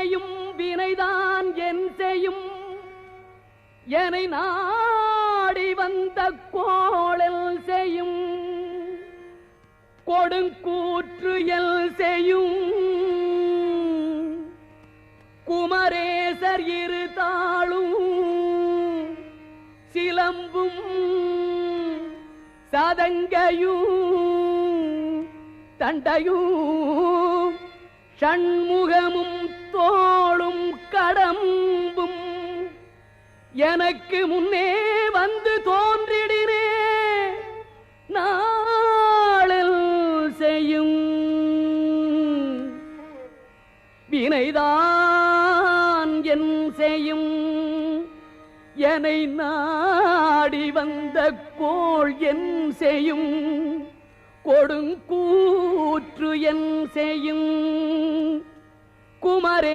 செய்யும் வினைதான் என் செய்யும் என்னை நாடி வந்த கோளல் செய்யும் கொடுங்கூற்று எல் செய்யும் குமரேசர் இரு தாளும் சிலம்பும் சதங்கையும் தண்டையும் ஷண்முகமும் தோளும் கடம்பும் எனக்கு முன்னே வந்து தோன்றிடினே நாளில் செய்யும் வினைதான் என் செய்யும் என்னை நாடி வந்த கோள் என் செய்யும் கொடுங்கூற்று என் செய்யும் குமரே